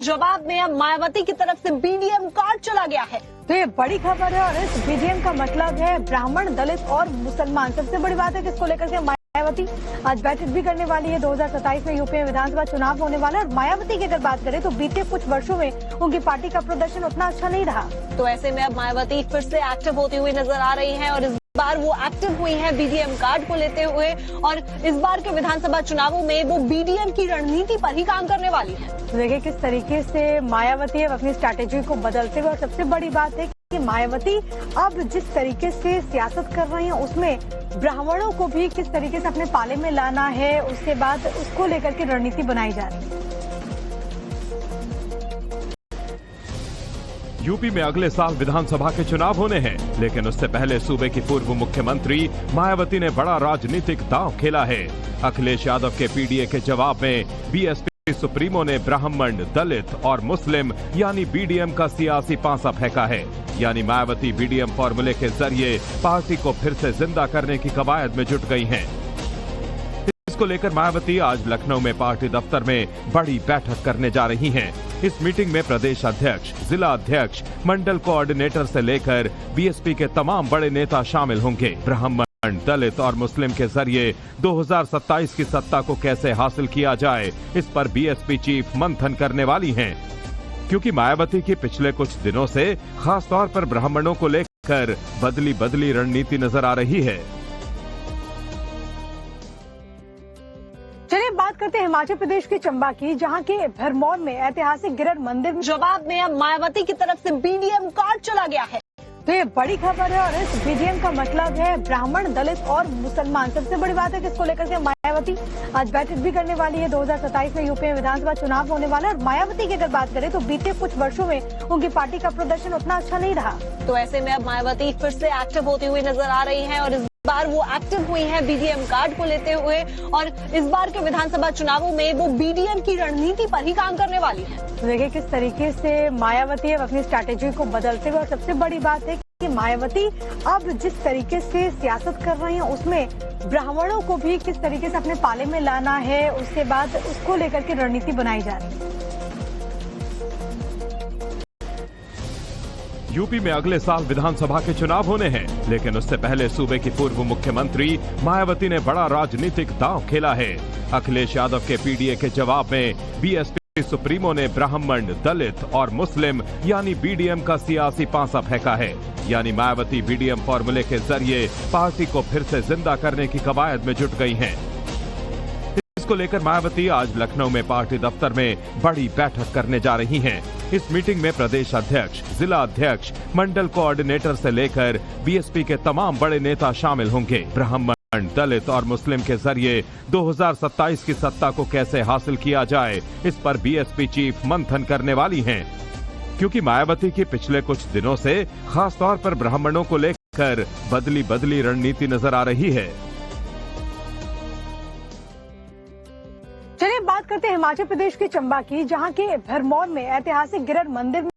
जवाब में अब मायावती की तरफ से बीडीएम कार्ड चला गया है। तो ये बड़ी खबर है और इस बीडीएम का मतलब है ब्राह्मण, दलित और मुसलमान। सबसे बड़ी बात है कि इसको लेकर के मायावती आज बैठक भी करने वाली है। 2027 में यूपी में विधानसभा चुनाव होने वाला है और मायावती की अगर बात करें तो बीते कुछ वर्षों में उनकी पार्टी का प्रदर्शन उतना अच्छा नहीं रहा। तो ऐसे में अब मायावती फिर से एक्टिव होती हुई नजर आ रही हैं और इस बार वो एक्टिव हुई हैं बीडीएम कार्ड को लेते हुए और इस बार के विधानसभा चुनावों में वो बीडीएम की रणनीति पर ही काम करने वाली है। देखिए किस तरीके से मायावती अब अपनी स्ट्रैटेजी को बदलते हुए और सबसे बड़ी बात है कि मायावती अब जिस तरीके से सियासत कर रही हैं उसमें ब्राह्मणों को भी किस तरीके से अपने पाले में लाना है, उसके बाद उसको लेकर के रणनीति बनाई जा रही है। यूपी में अगले साल विधानसभा के चुनाव होने हैं, लेकिन उससे पहले सूबे की पूर्व मुख्यमंत्री मायावती ने बड़ा राजनीतिक दांव खेला है। अखिलेश यादव के पीडीए के जवाब में बीएसपी सुप्रीमो ने ब्राह्मण, दलित और मुस्लिम यानी बीडीएम का सियासी पांसा फेंका है। यानी मायावती बीडीएम फॉर्मूले के जरिए पार्टी को फिर से जिंदा करने की कवायद में जुट गई हैं। इसको लेकर मायावती आज लखनऊ में पार्टी दफ्तर में बड़ी बैठक करने जा रही हैं। इस मीटिंग में प्रदेश अध्यक्ष, जिला अध्यक्ष, मंडल कोऑर्डिनेटर से लेकर बीएसपी के तमाम बड़े नेता शामिल होंगे। ब्राह्मण, दलित और मुस्लिम के जरिए 2027 की सत्ता को कैसे हासिल किया जाए, इस पर बीएसपी चीफ मंथन करने वाली हैं। क्योंकि मायावती की पिछले कुछ दिनों से खास तौर पर ब्राह्मणों को लेकर बदली रणनीति नजर आ रही है। चलिए बात करते हैं हिमाचल प्रदेश के चंबा की, जहां के भरमौर में ऐतिहासिक गिरड मंदिर में जवाब में अब मायावती की तरफ से बीडीएम कार्ड चला गया है। तो ये बड़ी खबर है और इस बीडीएम का मतलब है ब्राह्मण, दलित और मुसलमान। सबसे बड़ी बात है कि इसको लेकर के मायावती आज बैठक भी करने वाली है। 2027 में यूपी में विधानसभा चुनाव होने वाला है और मायावती की अगर बात करें तो बीते कुछ वर्षों में उनकी पार्टी का प्रदर्शन उतना अच्छा नहीं रहा। तो ऐसे में अब मायावती फिर से एक्टिव होती हुई नजर आ रही हैं और इस बार वो एक्टिव हुई हैं बीडीएम कार्ड को लेते हुए और इस बार के विधानसभा चुनावों में वो बीडीएम की रणनीति पर ही काम करने वाली है। देखिए किस तरीके से मायावती अब अपनी स्ट्रैटेजी को बदलते हुए और सबसे बड़ी बात है कि मायावती अब जिस तरीके से सियासत कर रही हैं उसमें ब्राह्मणों को भी किस तरीके से अपने पाले में लाना है, उसके बाद उसको लेकर के रणनीति बनाई जा रही है। यूपी में अगले साल विधानसभा के चुनाव होने हैं, लेकिन उससे पहले सूबे की पूर्व मुख्यमंत्री मायावती ने बड़ा राजनीतिक दांव खेला है। अखिलेश यादव के पीडीए के जवाब में बीएसपी सुप्रीमो ने ब्राह्मण, दलित और मुस्लिम यानी बीडीएम का सियासी पांसा फेंका है। यानी मायावती बीडीएम फॉर्मूले के जरिए पार्टी को फिर से जिंदा करने की कवायद में जुट गई हैं। इसको लेकर मायावती आज लखनऊ में पार्टी दफ्तर में बड़ी बैठक करने जा रही हैं। इस मीटिंग में प्रदेश अध्यक्ष, जिला अध्यक्ष, मंडल कोऑर्डिनेटर से लेकर बीएसपी के तमाम बड़े नेता शामिल होंगे। ब्राह्मण, दलित और मुस्लिम के जरिए 2027 की सत्ता को कैसे हासिल किया जाए, इस पर बीएसपी चीफ मंथन करने वाली हैं। क्योंकि मायावती की पिछले कुछ दिनों से खास तौर पर ब्राह्मणों को लेकर बदली रणनीति नजर आ रही है। चलिए बात करते हैं हिमाचल प्रदेश के चंबा की, जहां के भरमौर में ऐतिहासिक गिरड मंदिर